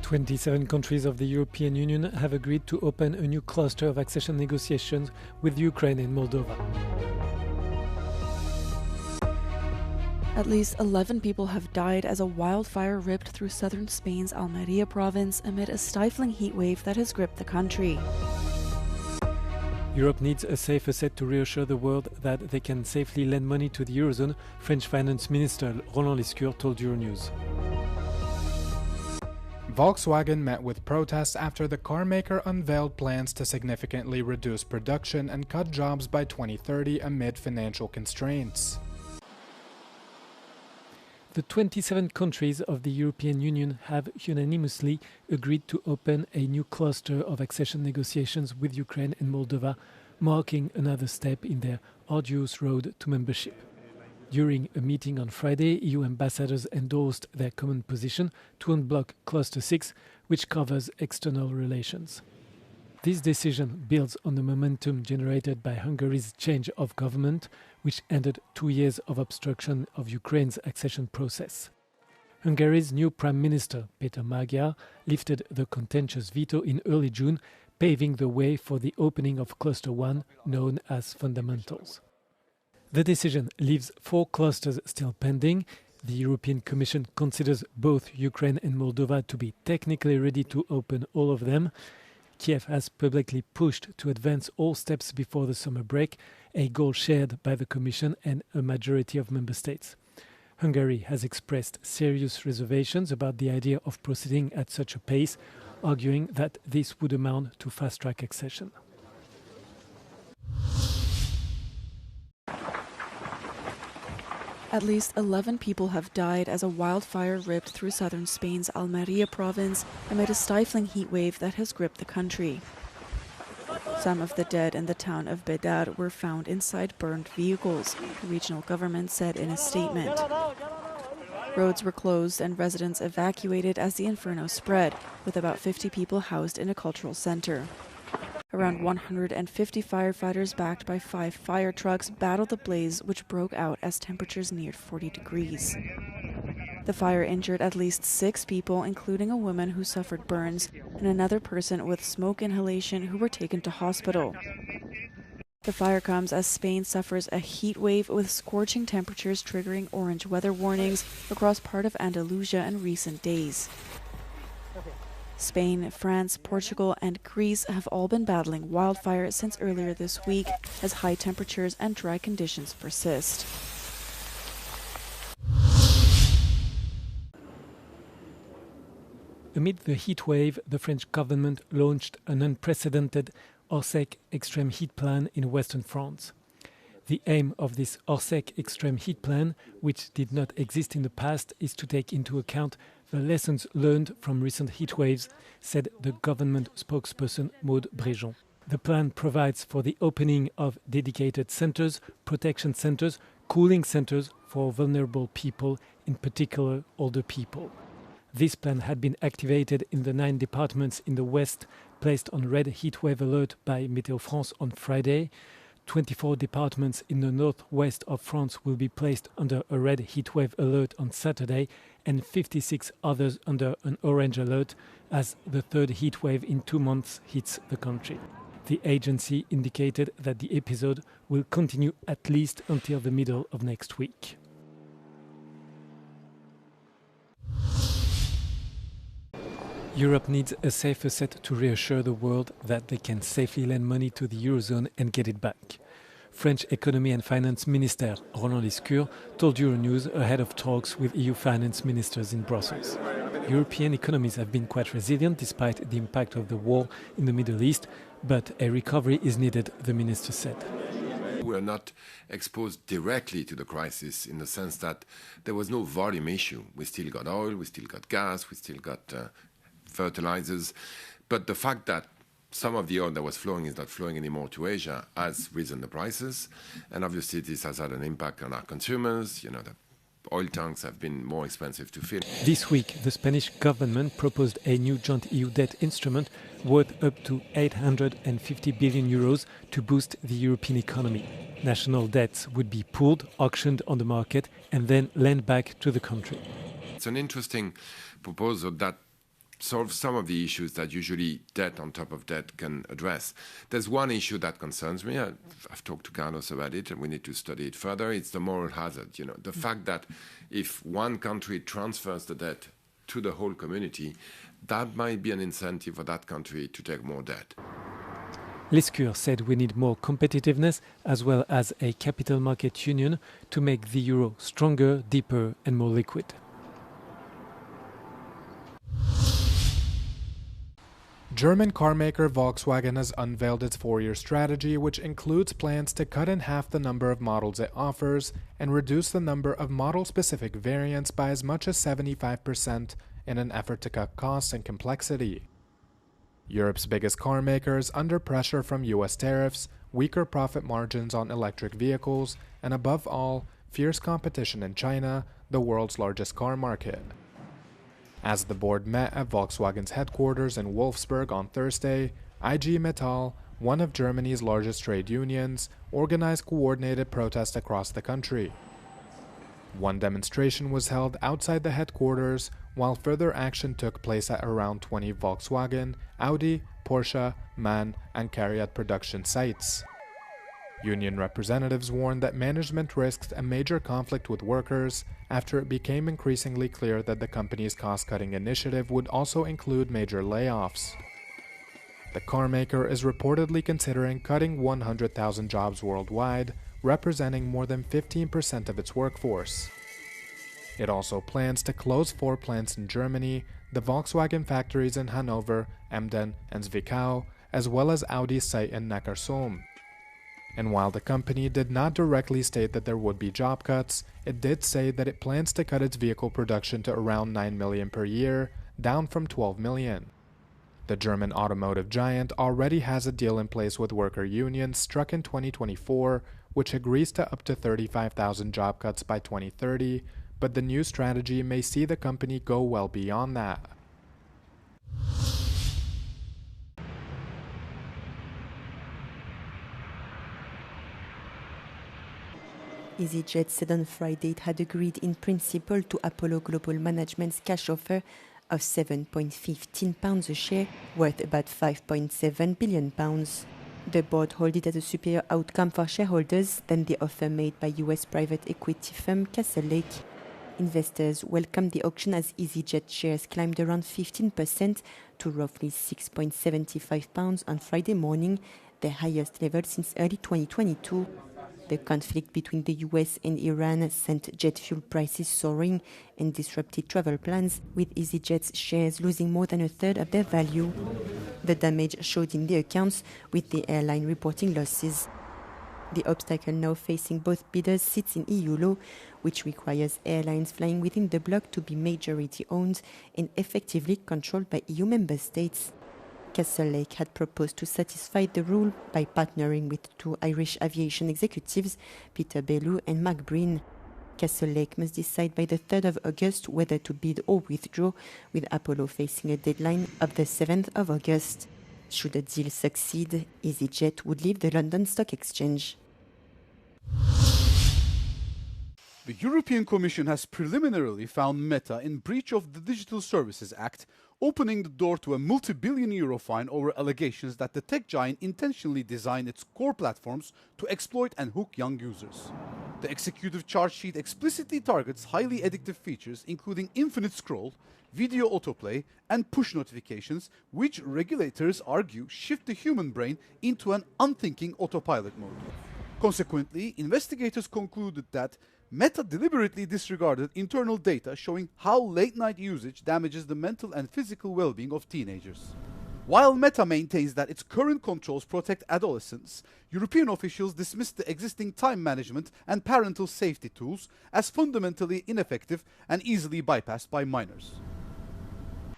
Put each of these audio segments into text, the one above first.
27 countries of the European Union have agreed to open a new cluster of accession negotiations with Ukraine and Moldova. At least 11 people have died as a wildfire ripped through southern Spain's Almeria province amid a stifling heat wave that has gripped the country. Europe needs a safer set to reassure the world that they can safely lend money to the Eurozone, French Finance Minister Roland Lescure told Euronews. Volkswagen met with protests after the carmaker unveiled plans to significantly reduce production and cut jobs by 2030 amid financial constraints. The 27 countries of the European Union have unanimously agreed to open a new cluster of accession negotiations with Ukraine and Moldova, marking another step in their arduous road to membership. During a meeting on Friday, EU ambassadors endorsed their common position to unblock Cluster 6, which covers external relations. This decision builds on the momentum generated by Hungary's change of government, which ended 2 years of obstruction of Ukraine's accession process. Hungary's new Prime Minister, Péter Magyar, lifted the contentious veto in early June, paving the way for the opening of Cluster 1, known as Fundamentals. The decision leaves 4 clusters still pending. The European Commission considers both Ukraine and Moldova to be technically ready to open all of them. Kiev has publicly pushed to advance all steps before the summer break, a goal shared by the Commission and a majority of member states. Hungary has expressed serious reservations about the idea of proceeding at such a pace, arguing that this would amount to fast-track accession. At least 11 people have died as a wildfire ripped through southern Spain's Almeria province amid a stifling heat wave that has gripped the country. Some of the dead in the town of Bayeux were found inside burned vehicles, the regional government said in a statement. Roads were closed and residents evacuated as the inferno spread, with about 50 people housed in a cultural center. Around 150 firefighters backed by 5 fire trucks battled the blaze, which broke out as temperatures neared 40 degrees. The fire injured at least 6 people, including a woman who suffered burns and another person with smoke inhalation who were taken to hospital. The fire comes as Spain suffers a heat wave with scorching temperatures triggering orange weather warnings across part of Andalusia in recent days. Spain, France, Portugal and Greece have all been battling wildfire since earlier this week as high temperatures and dry conditions persist. Amid the heat wave, the French government launched an unprecedented Orsec extreme heat plan in western France. The aim of this Orsec extreme heat plan, which did not exist in the past, is to take into account the lessons learned from recent heat waves, said the government spokesperson Maud Bréjon. The plan provides for the opening of dedicated centres, protection centres, cooling centres for vulnerable people, in particular older people. This plan had been activated in the 9 departments in the west, placed on red heatwave alert by Météo France on Friday. 24 departments in the northwest of France will be placed under a red heatwave alert on Saturday, and 56 others under an orange alert as the third heatwave in 2 months hits the country. The agency indicated that the episode will continue at least until the middle of next week. Europe needs a safer set to reassure the world that they can safely lend money to the Eurozone and get it back. French Economy and Finance Minister Roland Lescure told Euronews ahead of talks with EU finance ministers in Brussels. European economies have been quite resilient despite the impact of the war in the Middle East, but a recovery is needed, the minister said. We are not exposed directly to the crisis in the sense that there was no volume issue. We still got oil, we still got gas, we still got fertilizers. But the fact that some of the oil that was flowing is not flowing anymore to Asia has risen the prices. And obviously this has had an impact on our consumers. You know, the oil tanks have been more expensive to fill. This week, the Spanish government proposed a new joint EU debt instrument worth up to 850 billion euros to boost the European economy. National debts would be pooled, auctioned on the market, and then lent back to the country. It's an interesting proposal that solve some of the issues that usually debt on top of debt can address. There's one issue that concerns me. I've talked to Carlos about it, and we need to study it further. It's the moral hazard. The fact that if one country transfers the debt to the whole community, that might be an incentive for that country to take more debt. Lescure said we need more competitiveness as well as a capital market union to make the euro stronger, deeper and more liquid. German carmaker Volkswagen has unveiled its 4-year strategy, which includes plans to cut in half the number of models it offers and reduce the number of model-specific variants by as much as 75% in an effort to cut costs and complexity. Europe's biggest car maker is under pressure from US tariffs, weaker profit margins on electric vehicles, and above all, fierce competition in China, the world's largest car market. As the board met at Volkswagen's headquarters in Wolfsburg on Thursday, IG Metall, one of Germany's largest trade unions, organized coordinated protests across the country. One demonstration was held outside the headquarters, while further action took place at around 20 Volkswagen, Audi, Porsche, MAN, and CARIAD production sites. Union representatives warned that management risked a major conflict with workers after it became increasingly clear that the company's cost-cutting initiative would also include major layoffs. The carmaker is reportedly considering cutting 100,000 jobs worldwide, representing more than 15% of its workforce. It also plans to close 4 plants in Germany, the Volkswagen factories in Hanover, Emden, and Zwickau, as well as Audi's site in Neckarsulm. And while the company did not directly state that there would be job cuts, it did say that it plans to cut its vehicle production to around 9 million per year, down from 12 million. The German automotive giant already has a deal in place with worker unions struck in 2024, which agrees to up to 35,000 job cuts by 2030, but the new strategy may see the company go well beyond that. EasyJet said on Friday it had agreed in principle to Apollo Global Management's cash offer of £7.15 a share, worth about £5.7 billion. The board held it as a superior outcome for shareholders than the offer made by US private equity firm Castlelake. Investors welcomed the auction as EasyJet shares climbed around 15% to roughly £6.75 on Friday morning, their highest level since early 2022. The conflict between the US and Iran sent jet fuel prices soaring and disrupted travel plans, with EasyJet's shares losing more than a third of their value. The damage showed in the accounts, with the airline reporting losses. The obstacle now facing both bidders sits in EU law, which requires airlines flying within the bloc to be majority-owned and effectively controlled by EU member states. Castlelake had proposed to satisfy the rule by partnering with 2 Irish aviation executives, Peter Bayeux and Mark Breen. Castlelake must decide by the 3rd of August whether to bid or withdraw, with Apollo facing a deadline of the 7th of August. Should the deal succeed, EasyJet would leave the London Stock Exchange. The European Commission has preliminarily found Meta in breach of the Digital Services Act, opening the door to a multi-billion euro fine over allegations that the tech giant intentionally designed its core platforms to exploit and hook young users. The executive charge sheet explicitly targets highly addictive features including infinite scroll, video autoplay, and push notifications, which regulators argue shift the human brain into an unthinking autopilot mode. Consequently, investigators concluded that Meta deliberately disregarded internal data showing how late-night usage damages the mental and physical well-being of teenagers. While Meta maintains that its current controls protect adolescents, European officials dismissed the existing time management and parental safety tools as fundamentally ineffective and easily bypassed by minors.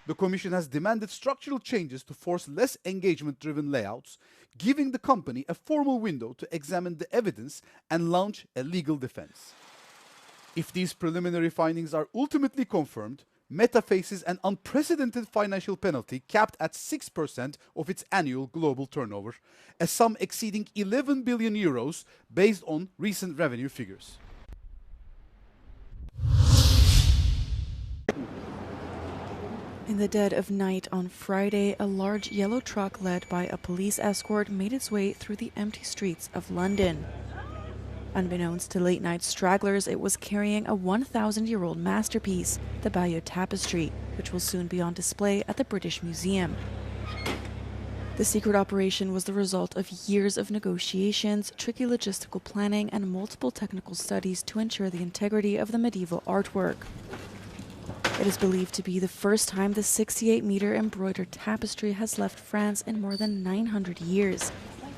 The Commission has demanded structural changes to force less engagement-driven layouts, giving the company a formal window to examine the evidence and launch a legal defense. If these preliminary findings are ultimately confirmed, Meta faces an unprecedented financial penalty capped at 6% of its annual global turnover, a sum exceeding 11 billion euros based on recent revenue figures. In the dead of night on Friday, a large yellow truck led by a police escort made its way through the empty streets of London. Unbeknownst to late-night stragglers, it was carrying a 1,000-year-old masterpiece, the Bayeux tapestry, which will soon be on display at the British Museum. The secret operation was the result of years of negotiations, tricky logistical planning, and multiple technical studies to ensure the integrity of the medieval artwork. It is believed to be the first time the 68-meter embroidered tapestry has left France in more than 900 years.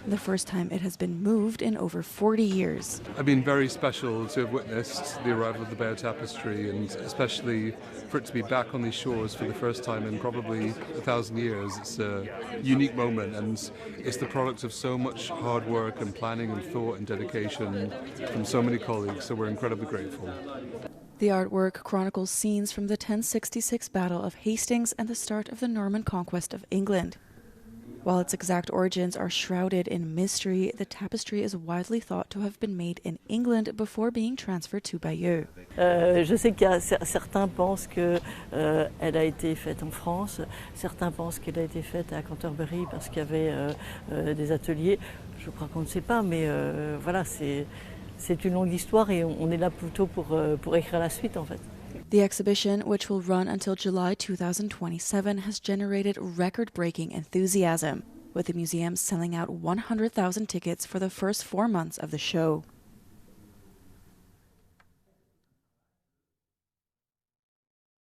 The first time it has been moved in over 40 years. It's been very special to have witnessed the arrival of the Bayeux tapestry, and especially for it to be back on these shores for the first time in probably 1,000 years. It's a unique moment, and it's the product of so much hard work and planning and thought and dedication from so many colleagues, so we're incredibly grateful. The artwork chronicles scenes from the 1066 Battle of Hastings and the start of the Norman conquest of England. While its exact origins are shrouded in mystery, the tapestry is widely thought to have been made in England before being transferred to Bayeux. Je sais qu'il y a certains pensent qu'elle a été faite en France, certains pensent qu'elle a été faite à Canterbury parce qu'il y avait des ateliers. Je crois qu'on ne sait pas, mais voilà, c'est une longue histoire et on est là plutôt pour écrire la suite en fait. The exhibition, which will run until July 2027, has generated record-breaking enthusiasm, with the museum selling out 100,000 tickets for the first 4 months of the show.